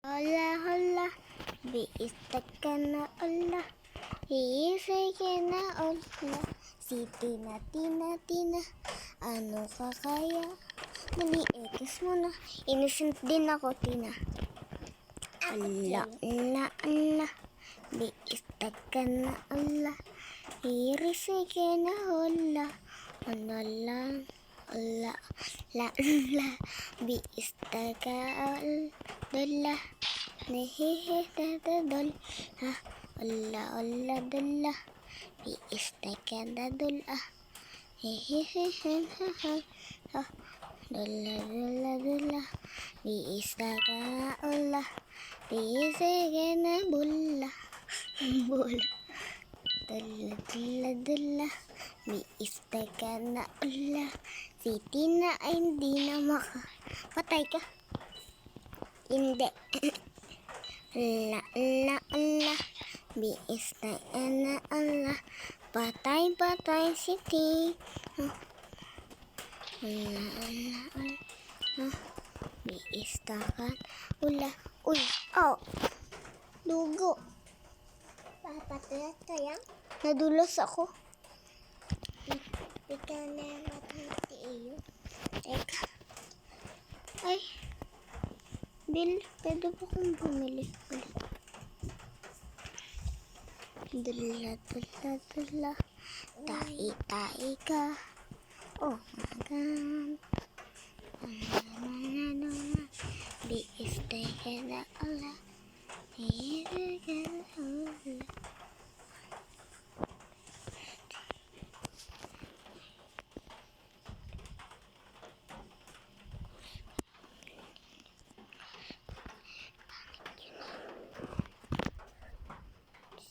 Hola, hola, biistak ka na ala, iisay ka na ala, si Tina, Tina, Tina, ano ka kaya? Dali, kiss mo na, innocent din ako, Tina. Ala, ala, ala, biistak ka na ala, iisay ka na ala, ano lang, ala, la, la, biistak ka ala, nehehe dadadol ha alla alla dalla biistak dadol hehehe ha ha dalla dalla dalla biistak alla biistak na bulla bulla dalla dalla dalla biistak na alla si Tina ay hindi na patay ka hindi. La la la, biista na ala, patay patay si Tina. La la la, biista ka ula. Uy, oh, dugo. Papatulat ka yan? Nadulas ako. Ikaw na matahati iyo. Teka. Ay. Bill, pwede ba kong bumili ulit? Dala, dala, dala. Tai, tai ka. Oh, magan. Ano, biistay ka na ala. Biistay ka na ala.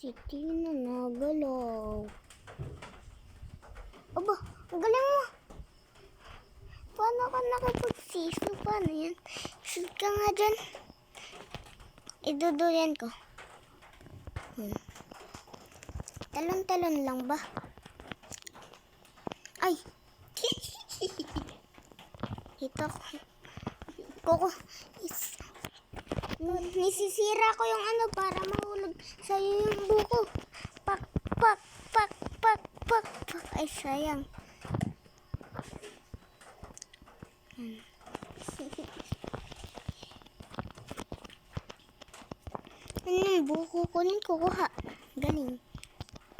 Si Tina nagalaw. Aba, ang galing mo. Paano ka nakapag-siso? Paano yan? Sit ka nga dyan. Iduduyan ko. Talon-talon lang ba? Ay! Ito ko. Koko. Nisisira ko yung ano para mahulog sa'yo yung buko. Pak, pak, pak, pak, pak, pak. Ay, sayang. Ano yung buko? Kunin ko, kuha. Galing.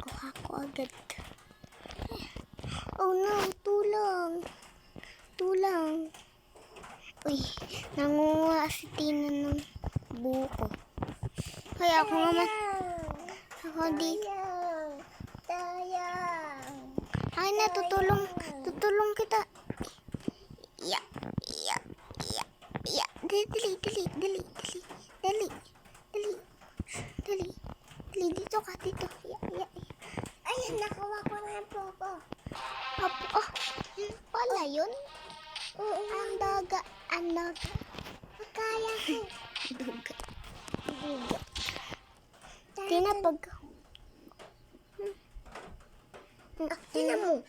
Kuha ko agad. Oh no, tulang. Tulang. Uy, nangunguha si Tina ng buko. Kaya ako naman. Ako di. Ay na, tutulong kita. Ya, ya, ya, ya. Dali. Dali, dito ka, dito. Ya. Ay, nakuha ko na yung buko. Apo, oh, pala yun? Ang daga. Kaya ko. Duga. Tina, pag... Tina mo.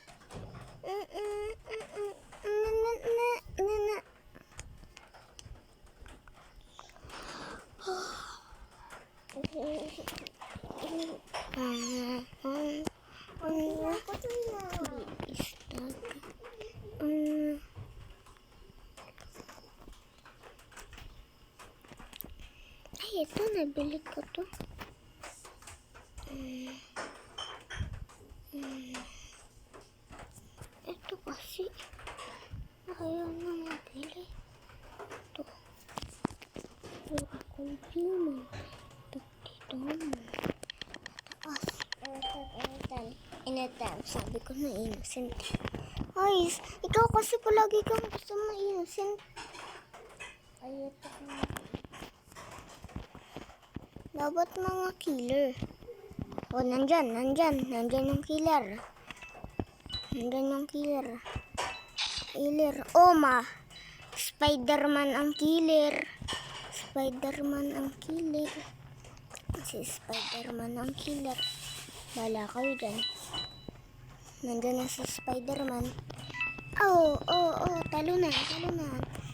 Ay, ito, nabili ko to. Ito kasi, ayaw na mabili. Ito. Pero akong pino. Dito mo. Taas. Inetan. Sabi ko na innocent. Ay, ikaw kasi palagi kang gusto mo innocent. Ay, ito ko. Dapat mga killer. O, nandyan yung killer. Killer. Oh, Spider-Man ang killer. Si Spider-Man ang killer. Bala kayo dyan. Nandyan na si Spider-Man. Oh, talunan.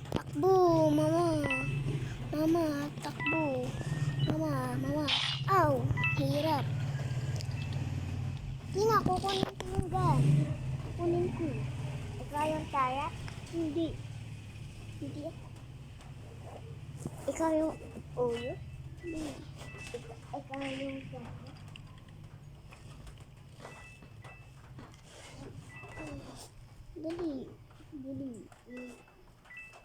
Takbo, mama. Mama, takbo. Mama. Aw, hirap. Tina, kukunin ko yung gun. Kukunin ko. Ikaw yung tarak? Hindi. Hindi ako. Ikaw yung ulo? Hindi. Ikaw yung tarak? Dali.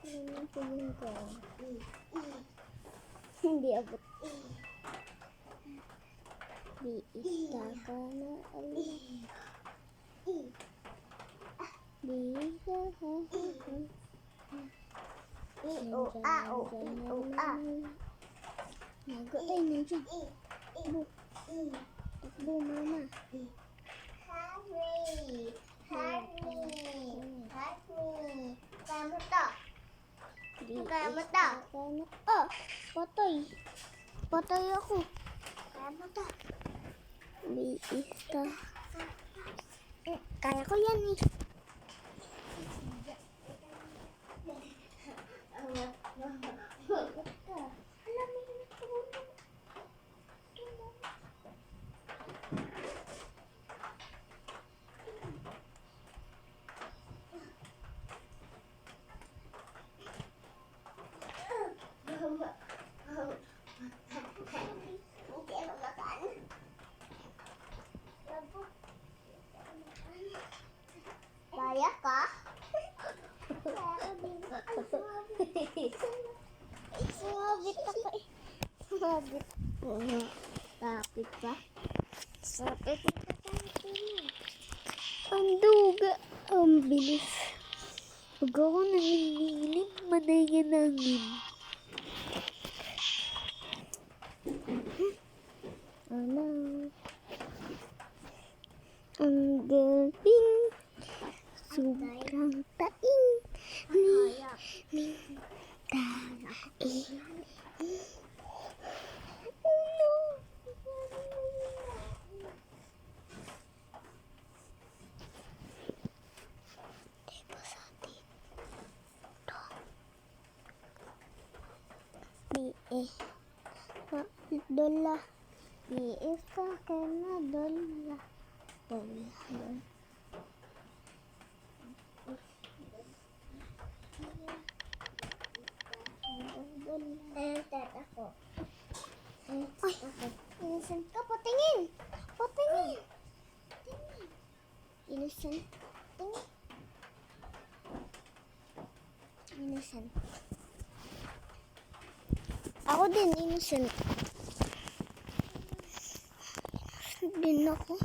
Kukunin ko yung gun. Hindi abot. Biista ka na alis. Biista ka Nago tayo nandiyan. Takbo, mama. Help me. Kaya mo to. Oh, patay ako. Kaya mo to. Biista. Kaya ko yan eh. Kaya ka? Sumabit ako eh. Sumabit. Tapit pa. Sapit pa tayo. Ang duga. Ang bilis. Pag ako nanginginig, manayin namin. Ano? Ang galing. Sobrang taing. Dola. Biisa ka na dola. Ako. Ay, innocent ka. Patingin. Innocent. Tingin. Innocent. Ako din, innocent. Din ako.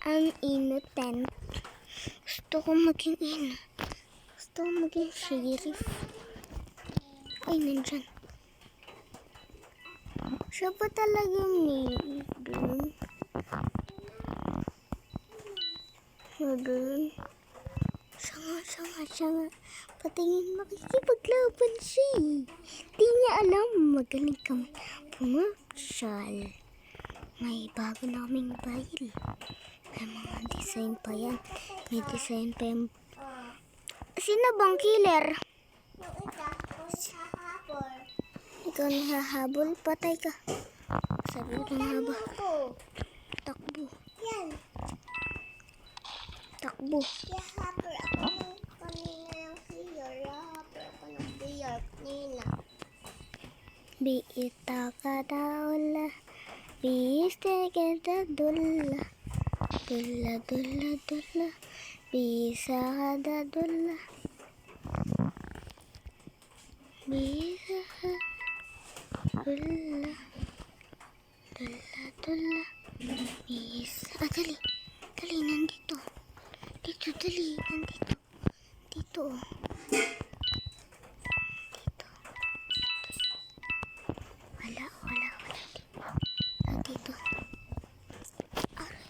Ang innocent. Gusto ko maging sheriff. Ay, nandyan. Siya pa talagang doon. Siya nga. Patingin, makikipaglaban siya eh. Di niya alam, magaling kami pumarsyal. May bago naming baril. May mga design pa yan. May design pa yan. Sino bang killer? Ikaw nahahabol, patay ka. Sabi ko nga ba? Takbo. Yan. Takbo. Yahaper ako kanina yung clear. Yahaper ako ng clear kanina. Biita ka daula. Biiste ka dadula. Dula. Bisa ka dadula. Bisa ka dula. Dula. Bisa. Dali, nandito. Nandito. Dito. Wala. Dito. Aray.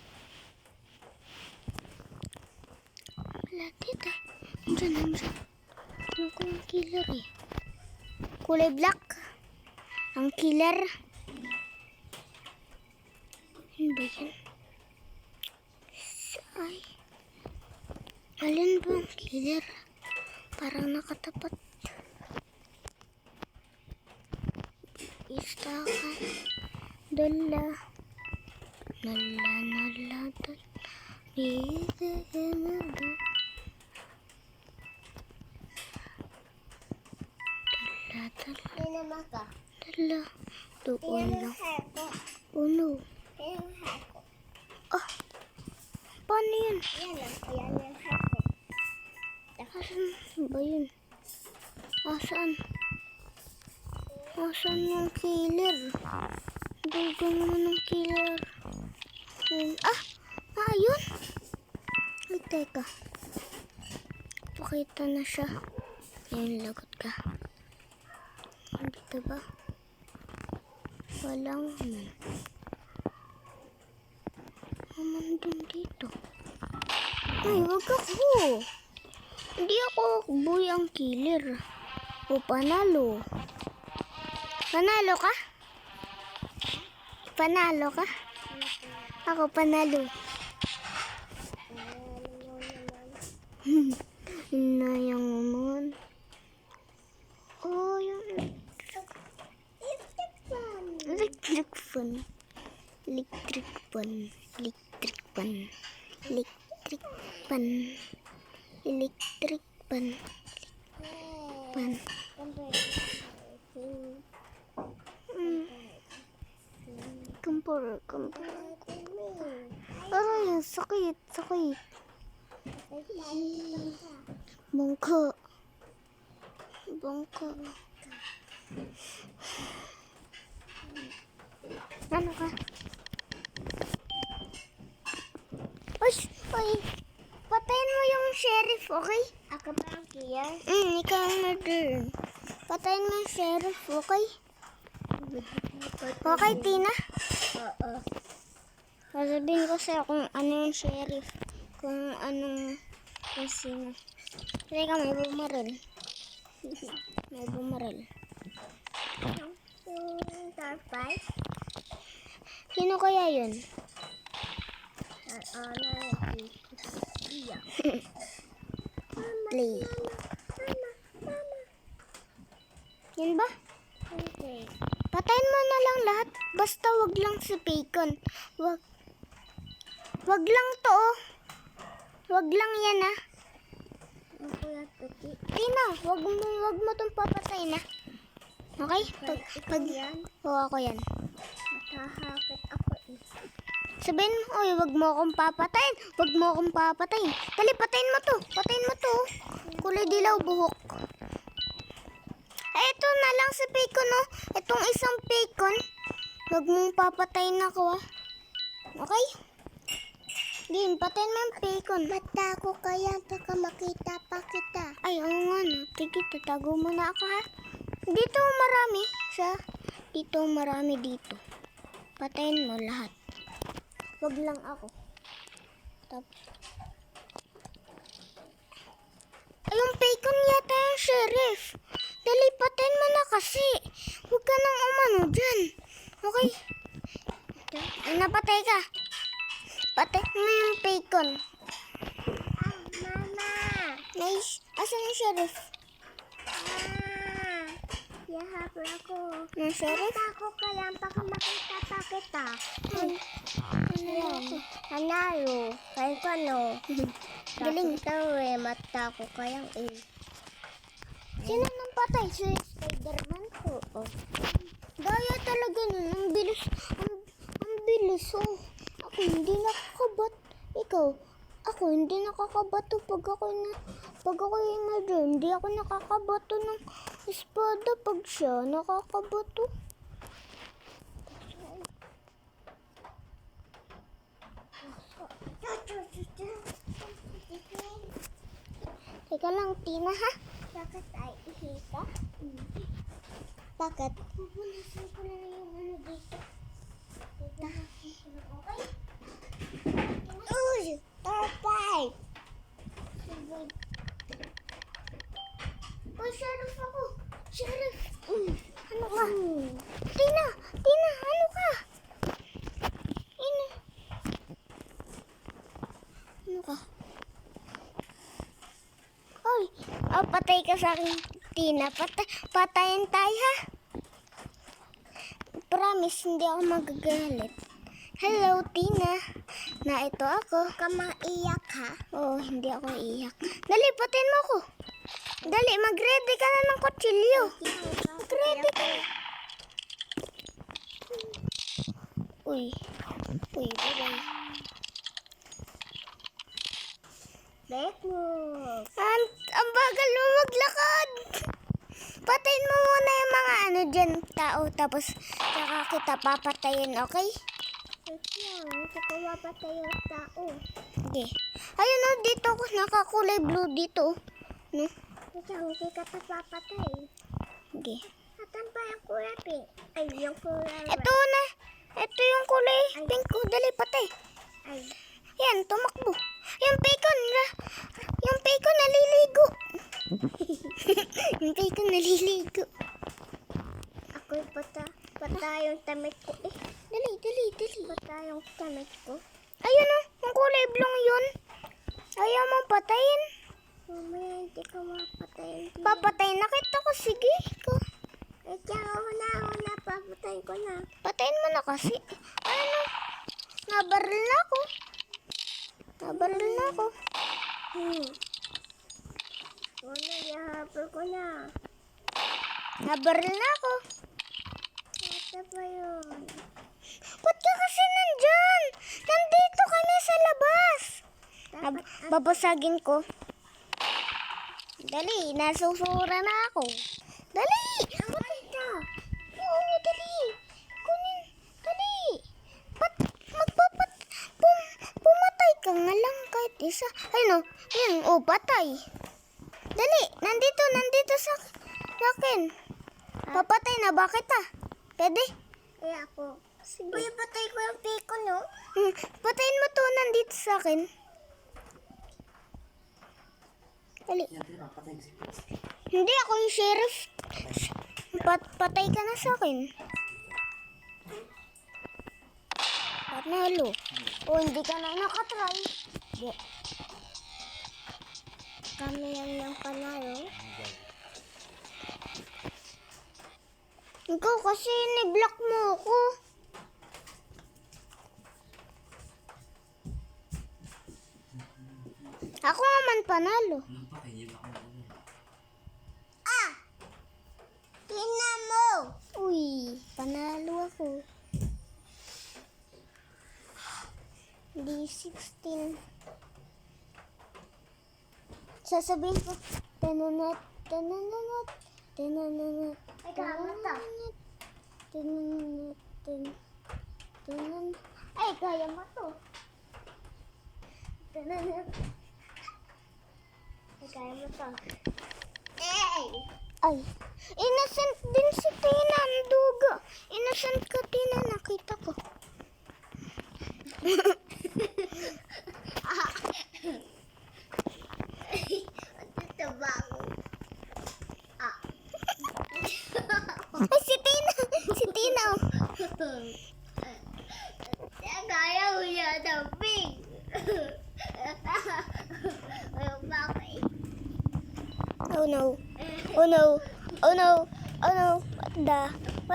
Wala dito. Nandiyan. Ano ko yung killer eh? Kulay black. Ang killer. Ano ba yan? Ay. Alin ba ang killer? Parang nakatapat. Istakan. Dala. Nala, nala, dala. Dala, dala. Dala. Doon lang. Uno. Ah. Paano yun? Asan ba yun? Asan? Asan yung killer? Dugo naman ng killer. Ah! Ayun! Ay, teka. Pakita na siya. Ayun, lagot ka. Dito ba? Walang naman. Nandun dito. Ay, wag ako. Hindi ako buyang killer. O panalo. Panalo ka? Panalo ka? Ako panalo. Inayang naman. Oh, yung electric fan. Electric fan. Electric fan. Electric fan. Electric pan. Pan. Kumpul. Aray, sakit. Bangka. Ano ka? Ay. Patayin mo yung sheriff, okay? Ako pa ang killer? Ikaw ang murderer. Patayin mo yung sheriff, okay? Okay, Tina? Oo. Sasabihin ko sa'yo kung ano yung sheriff. Kung sino. Teka, may bumaril. Yung dark fight? Sino kaya yun? Play. Yan ba? Okay. Patayin mo na lang lahat. Basta wag lang si Bacon. Wag lang to. Wag lang yan ah. Tina, wag mo tong papatayin ah. Okay? Pag yan? Oo, ako yan. Matahakit ako eh. Sabihin mo, oy, wag mo akong papatayin. Dali, patayin mo to. Kulay dilaw buhok. Ito na lang si Bacon, no? Itong isang Bacon. Wag mong papatayin ako, ah. Okay? Din, patayin mo yung Bacon. Mata ko kaya, baka makita pa kita. Ay, oo nga, no. Sige, tatago mo na ako, ha? Dito marami dito. Patayin mo lahat. Wag lang ako. Ay, yung Bacon yata yung sheriff. Dali, patayin mo na kasi. Huwag ka nang umano dyan. Okay? Ay, napatay ka. Patayin mo yung Bacon. Mama. Nice. Asan yung sheriff? Yahabol ako. Yung sheriff? Mata ko kaya baka makita pa kita. Panalo. Kaya ko ano. Galing. Mata ko kaya Sino nang patay? Si Spider-Man ko. Oh. Daya talaga nun. Ang bilis. Oh. Ako hindi nakakabat. Ikaw, ako hindi nakakabato pag ako yung murder. Hindi ako nakakabato ng espada pag siya nakakabato. Teka lang, Tina, ha? Bakit ay ihika? Bakit? Pupunasan ko na yung ano dito. Okay? Uy! Tarpay! Uy, sheriff ako! Sheriff! Ano ka? Tina! Ano ka? Ano ka? Oy! Patay ka sa akin, Tina. Patayin tayo, ha? Promise, hindi ako magagalit. Hello, Tina. Na ito ako. Ka maiyak, ha? Oo, hindi ako iiyak. Dali, patayin mo ako. Dali, mag-ready ka na ng kutsilyo. Mag-ready ka na. Uy, bye-bye. Back mo. Ang bagal mo maglakad. Patayin mo muna yung mga dyan, tao. Tapos, saka kita papatayin, okay? Hindi ko mapatay yung tao. Hindi. Ayun o, dito ako. Nakakulay blue dito. No? Hindi ka papatay. Hindi. Atan pa yung kulay pink? Ay, yung kulay red. Ito na. Ito yung kulay pink ko. Dali, patay. Ay. Yan, tumakbo. Yung bacon naliligo. Yung bacon naliligo. Ako'y pata yung tamit ko eh. Dali. Pata yung tamit ko. Ayun o, yung kulay blong yun. Ayaw mong patayin. Mamaya hindi ka mapatayin. Papatayin na kita ko, sige. Ako na, papatayin ko na. Patayin mo na kasi. Ano? Nabaril na ako. Wala, ihapal ko na. Nabaril na ako. Ata pa yun. Ba't ka kasi nandyan? Nandito kami sa labas. Babasagin ko. Dali, nasusura na ako. Dali! Amatay ka. Oo, dali. Kunin, dali. Pumatay ka nga lang kahit isa. Ayun o, patay. Dali, nandito sa akin. Papatay na, bakit Pwede? Ako. Sige. Uy, patay ko yung piko, no? Patayin mo to, nandito sa akin. Dali. Hindi ako yung sheriff. Patay ka na sa akin. Panalo. O, hindi ka na nakatry. Hindi. Kami lang yung panalo. Ikaw kasi ni-block mo ako. Ako naman panalo. Tina mo! Uy, panalo ako. D16. Sasabihin ko, tananat. Ay, kamata. Ay, kaya mo to. Ay, innocent din si Tina, ang duga. Innocent ka, Tina, nakita ko. Ay, si Tina. Kaya mo yan ang pink. Oh no. What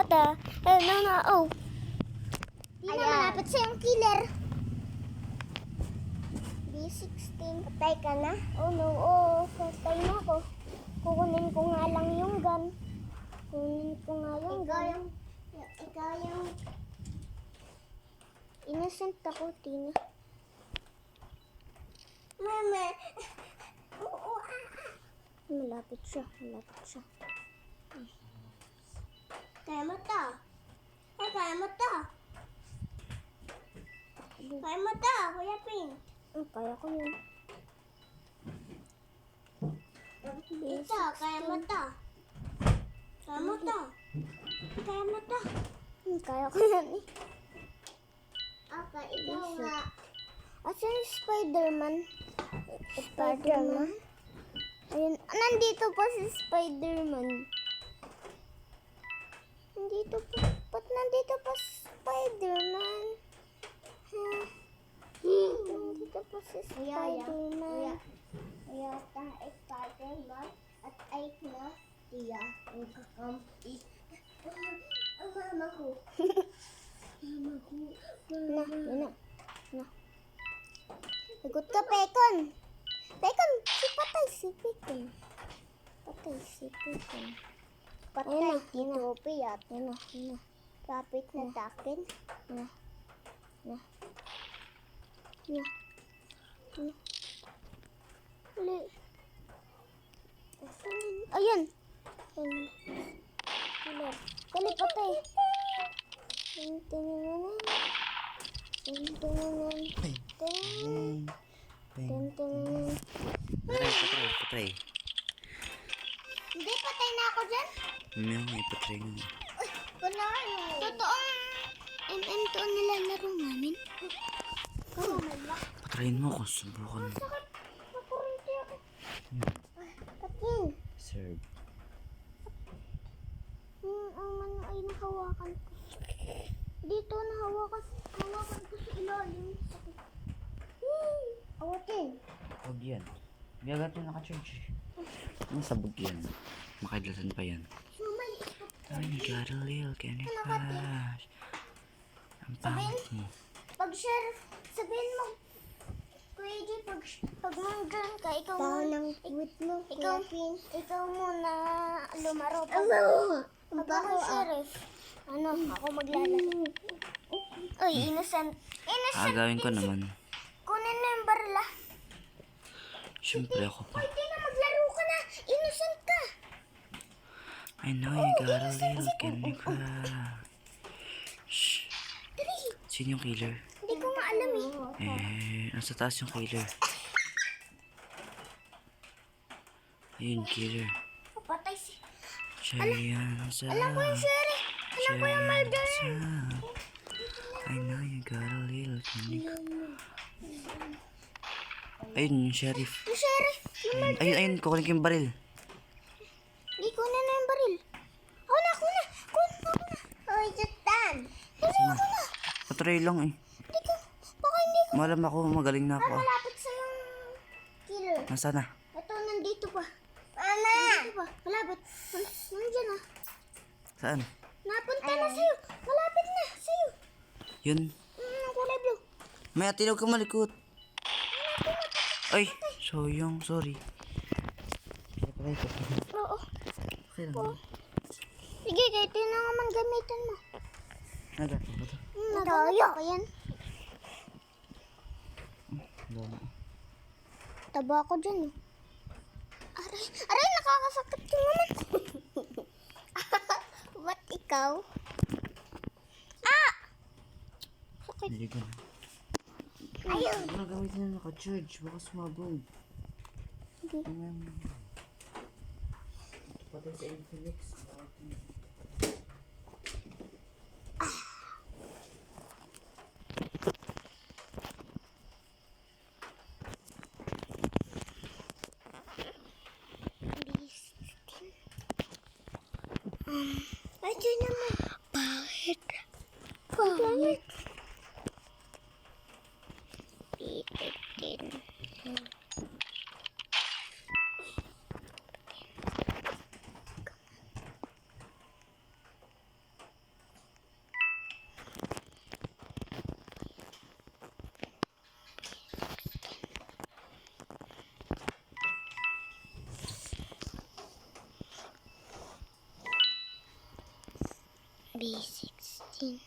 the? Oh. Tina, malapit sa'yong killer. B16. Patay ka na? Oh no, patay na ako. Kukunin ko nga lang yung gun. Ikaw yung... Innocent ako, Tina. Mama. Malapit siya. Kaya mo to. Kuya Pin. Kaya ko yun. Ito, kaya mo to. Kaya ko yan eh. Okay, ikaw nga. Asan yung Spider-Man? Ayun, nandito pa si Spider-Man. Ba't nandito pa Spider-Man? Nandito pa si Spider-Man. Spider-Man at ay Ang mama ko. Mama ko. Na. Ikot ka, Pekon. Pekon, si Pekon. Patay si Pekon. Patay si Topi at kapit na takin. Uli. Ayan. Kali patay. Patay. Hindi, patay na ako dyan. May patay nga. Uy, wala yun. Totoong MM2 ang nilalaro namin. Oh, malak. Patayin mo kung subukan mo. Sakit. Makurente ako. Patin. Serve. Ang mano ay nahawakan ko. Dito nahawakan ko sa ilalim. Sakit. Awatin. Huwag yan. Gagat yung naka-charge. Masabog yan. Makadlasan pa yan. Sumay. Oh, you got a little candy crush. Ang pangit mo. Pag-share, sabihin mo, Kuya J, pag nandun ka, ikaw muna lumaro. Pag ako sheriff, ako maglalaro. Uy, innocent. Agawin ko naman. Kunin na yung barila. Siyempre ako pa. Pwede na, maglaro ka na. Innocent ka. I know you got a little candy crush. Shh. Dali. Sino yung killer? Hindi ko nga alam Nasa taas yung killer. Ayun, killer. Patay si... Alam ko yung sheriff. Alam ko yung murder. I know you got a little candy crush. Ayun, yung sheriff. Yung sheriff. Ayun, kukunin ko yung baril. Hindi, kunin na yung baril. Ako na. Kunin na. Hoy, Justin. Kunin ako na. Patry lang eh. Baka hindi ko. Malam ako, magaling na ako. Malapit sa yung killer. Nasaan na? Ito, nandito pa. Mama! Nandito pa. Malapit. Nandiyan na. Saan? Napunta na sa'yo. Malapit na sa'yo. Yun. Kulay blue. May atilog ka malikot. Ay, sorry. Oo. Okay lang. Sige, kahit yun na naman gamitin mo. Nagato ba ito? Nagaya ka yan. Taba ako dyan. Aray, nakakasakit yung naman. Ba't ikaw? Sakit. Hindi ko na. Ayaw. Ano gamitin na naka-charge? Baka sumabog. Hindi. Patay sa Infinix. Ito naman. Bakit? Bakit? Pitin. B16.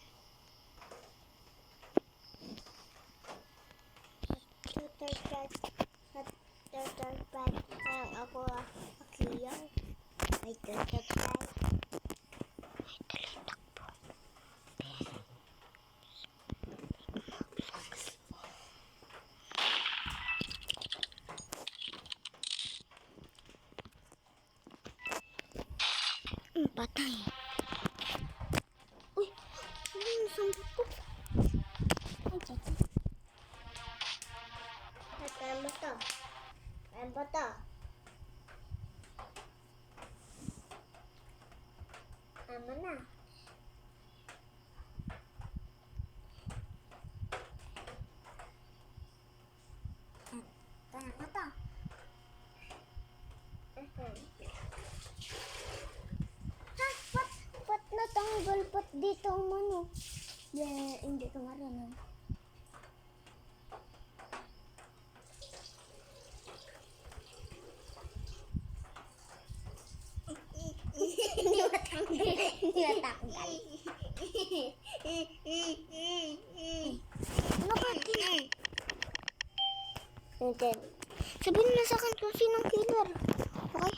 Ako akiyaw. Ay, tatatay. Patay. Uy, ano yung sambot ko? Ay, tata. Tatayan mo to. Tatayan mo to. Tama na. Tatayan mo to. dapat dito umano. Hindi ka marunong. Hindi matanggal. Hindi matanggal. Ano ka, Tina? Okay. Sabihin na sa akin kung sinong killer. Okay?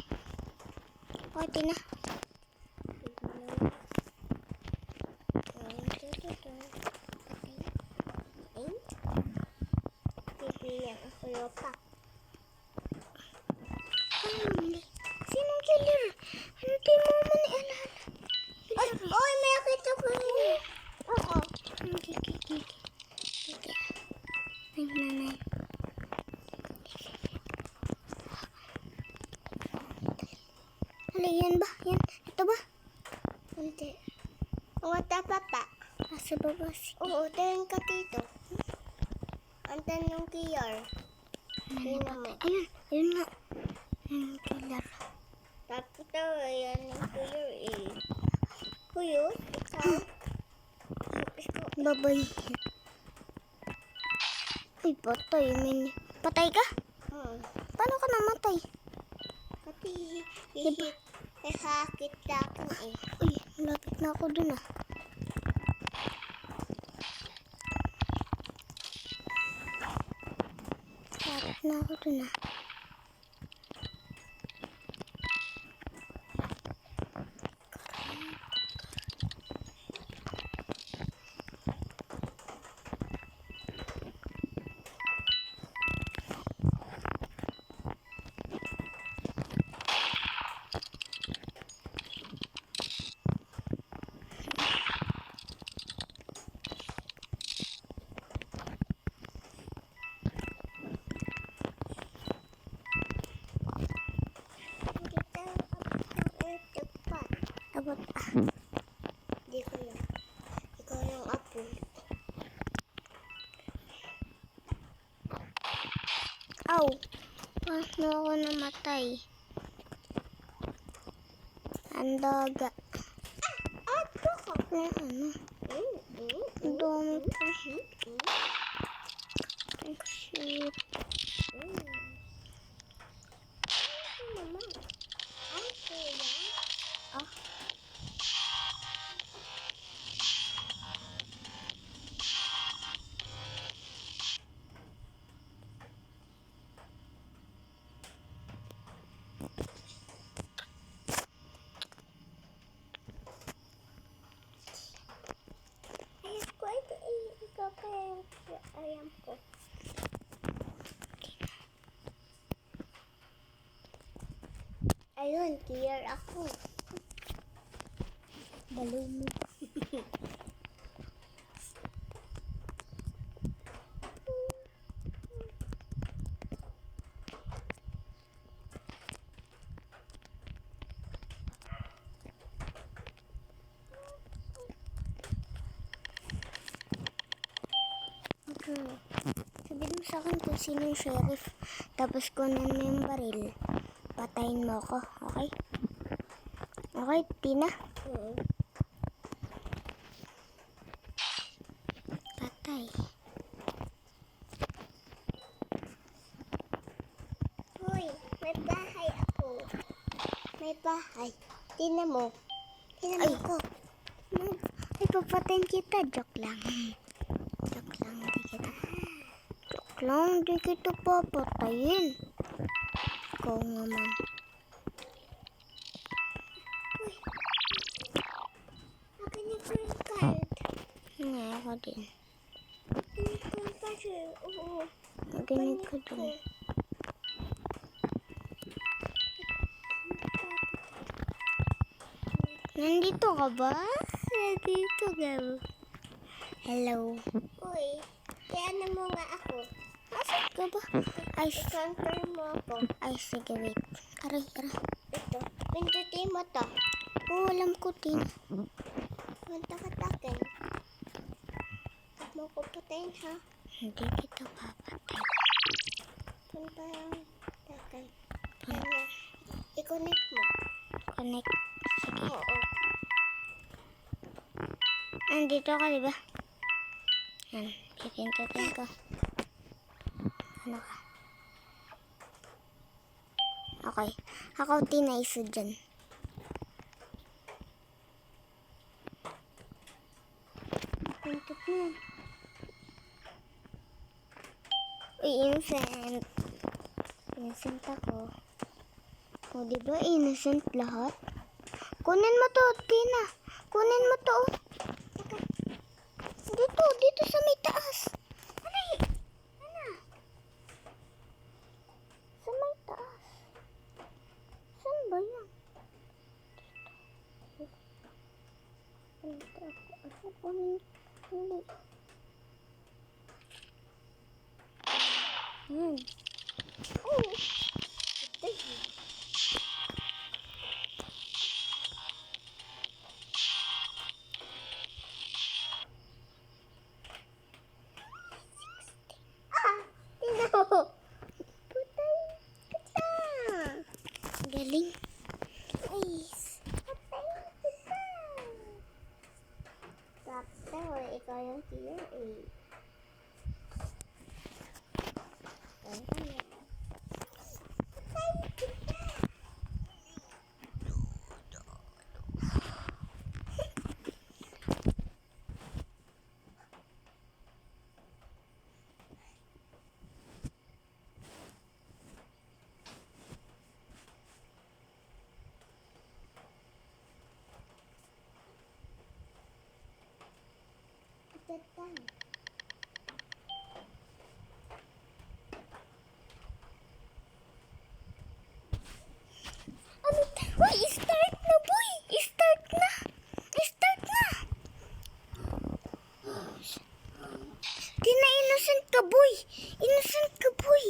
Okay, Tina. Pipilihan ako lopak. Sinong killer? Hindi mo man ialala. Oy, may nakita ko yun. Oo. Okay. Nanay. Hala, yan ba? Yan. Ito ba? Hindi. Wata papa. Asa baba si... Oo, tayo ka dito. Ang tanong killer. Ayun naman. Ayun nga. Ayun killer. Tapos daw, ayan yung killer eh. Kuyo, ikaw? Babay. Uy, patay. Patay ka? Paano ka namatay? Kasi hakit ako eh. Uy, malapit na ako dun ah. Malapit na ako dun ah. Abot ah. Hindi ko yan. Ikaw yung apo. Aw! Paano ako namatay? Ang daga. Ato ka. Ano? Ang dami pa. Ang cute. Mama. Ang kuya. Ah. Ayam ko. Ayun, clear ako. Balo mo. Sabihin mo sa akin kung sino yung sheriff. Tapos kunin mo yung baril. Patayin mo ako, okay? Okay, Tina? Patay. Hoy, may bahay ako. May bahay. Tina mo. Tina mo ko. Ay, papatayin kita. Joke lang. Joke lang, hindi kita papatayin. Ikaw naman. Uy. Akin yung green card. Nga, ako din. Oo. Akin ko din. Nandito ka ba? Nandito ka ba? Hello. Uy, kaya mo nga ako. Asan ka ba? Ay, counter mo ako. Ay, sige, wait. Aray. Ito, pindutin mo to. Oo, alam ko din. Punta ka takin. Huwag mo ko patayin, ha? Hindi kita papatay. Punta yung takin. I-connect mo. Connect? Sige. Oo. Andito ka, di ba? Yan. Pipintutin ko. Ano ka? Okay. Ako tinaiso dyan. Pintot mo. Uy, innocent. Innocent ako. O, diba innocent lahat? Kunin mo to, Tina. Kunin mo to. Dito sa may taas. Ano? Sa may taas. Saan ba yan? Dito. Asa kunin? Hindi. Oh. No. Putay kita. Galing. Nice. Putay kita. Sakto. Ikaw yung tiyo eh. Putay kita. Tatang. Ano? Uy, start na, boy! Start na! Start na! Di na innocent ka, boy! Innocent ka, boy!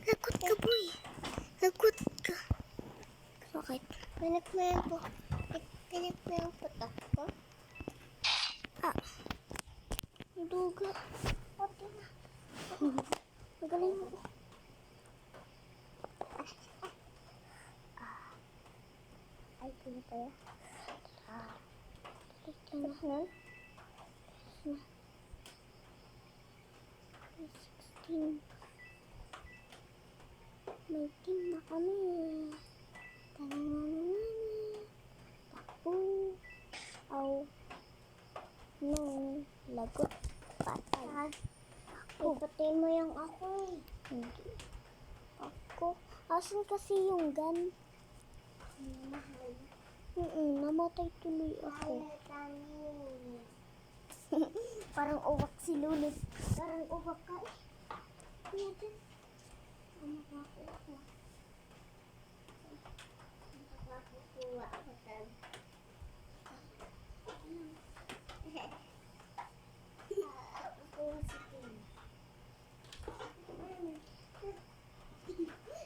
Lagot ka, boy! Lagot ka. Bakit? Pinip mo yung putak ko? Ah. Duga. Pati na. Magaling mo. Ay, kaya kaya. Ito na. 16. May team na kami. Tananana. Takbo. Aw. No. Lagot. Patay. Ipatay mo yung ako eh. Hindi. Ako. Asan kasi yung gun? Namatay tuloy ako. Parang uwak si Lulot. Parang uwak ka eh. Kaya dyan. Makakukuha ako tan.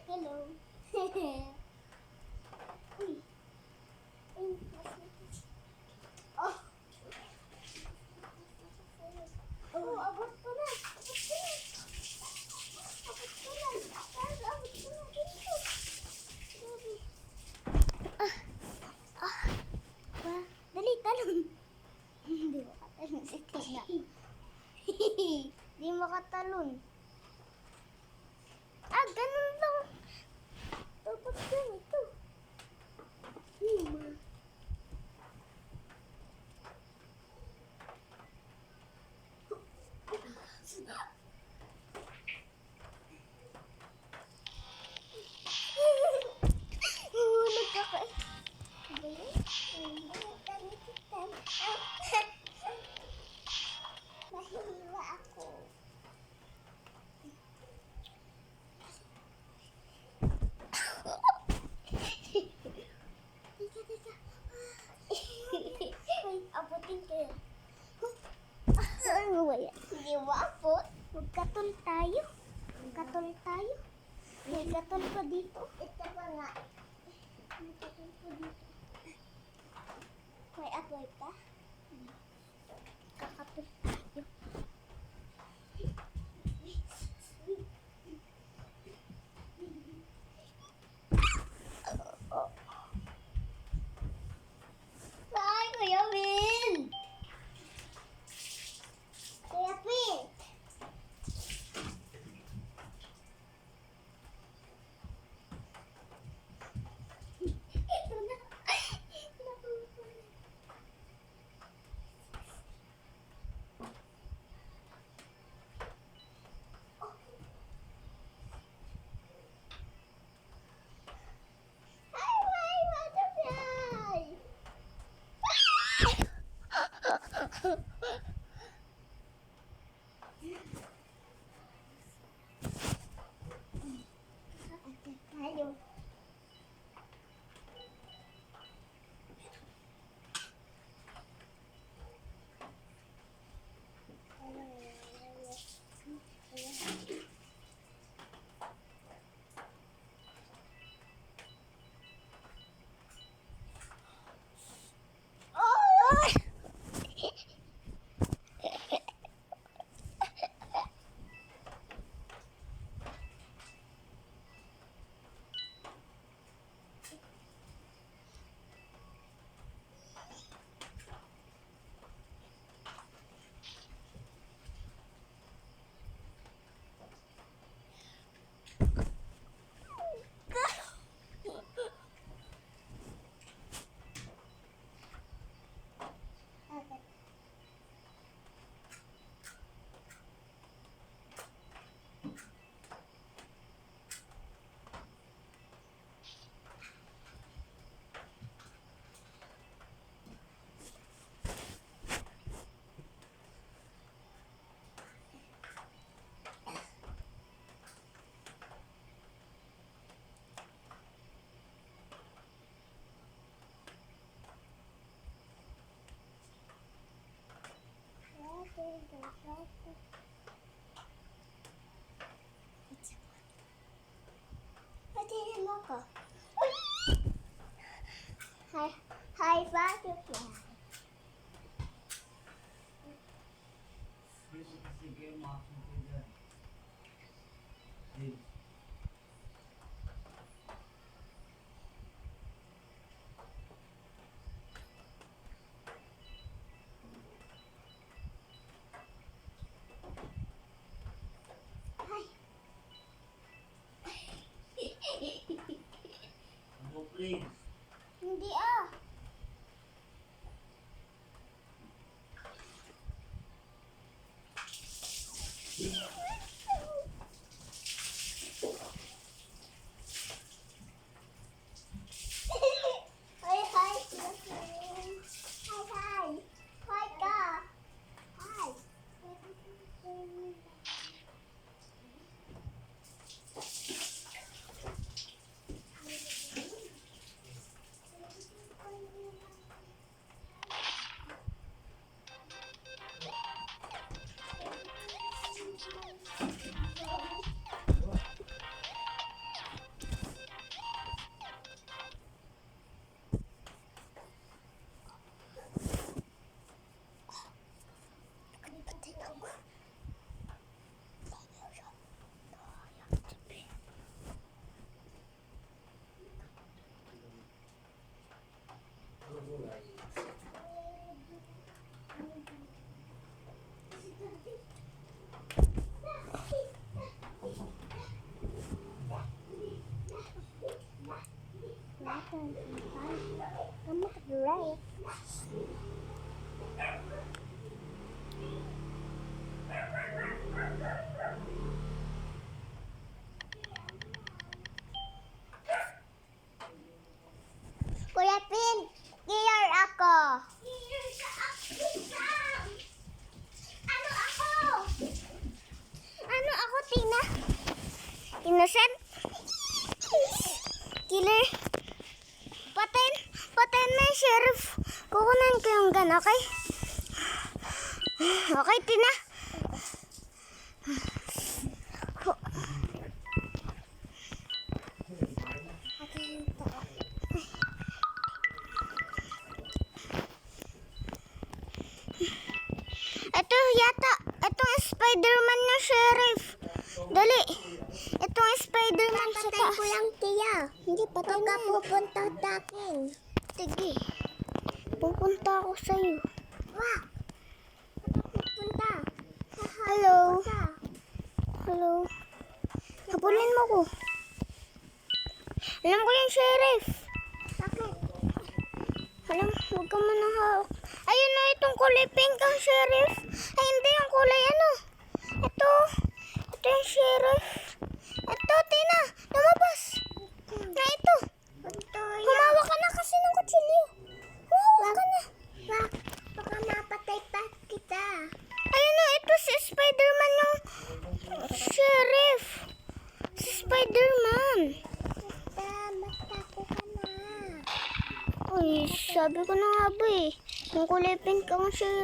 Hello. Uy. Oh. Oh, abot ko na. Abot ko na. Abot ko na. Abot ko na. Dito. Dali, talon. Hindi makatalon si Tina. Hindi makatalon. Ganun lang. Dapat ganito. Nahulog ako eh. Nahihiwa ako. Abutin kayo. Ano ba yan? Hindi wapot. Magkatol tayo. Magkatol tayo. May katol pa dito. Ito pa nga. May katol pa dito. May apoy pa. Kakatol tayo. Ay, Kuya Will! Patingin mo ko. High butterfly. Hindi ah. Hi, hi. Hi, hi. Hi ka. Hi. I'm not right. Kuya Pin, clear ako. Ano ako? Ano ako, Tina? Innocent? Killer? Patayin na yung sheriff. Kukunan ko yung gun, okay? Okay, Tina? Ito yata, itong Spider-Man ng sheriff. Dali. Itong Spider-Man sa taas. Patay ko lang, Tia. Hindi pa ka pupunta sa akin. Sige. Pupunta ako sa'yo. Wah! Pupunta. Hello. Hello. Habulin mo ko. Alam ko yung sheriff. Bakit? Alam, huwag ka man hawak. Ayun na, itong kulay pink ang sheriff. Ay, hindi yung kulay ano. Ito yung sheriff. Ito, Tina, lumabas. Na ito. Humawak ka na kasi ng kutsilyo. Humawak ka na. Baka mapatay pa kita. Ayun na, ito si Spider-Man yung sheriff. Si Spider-Man. Matako ka na. Ay, sabi ko na nga ba eh. Yung kulay pink ang sheriff.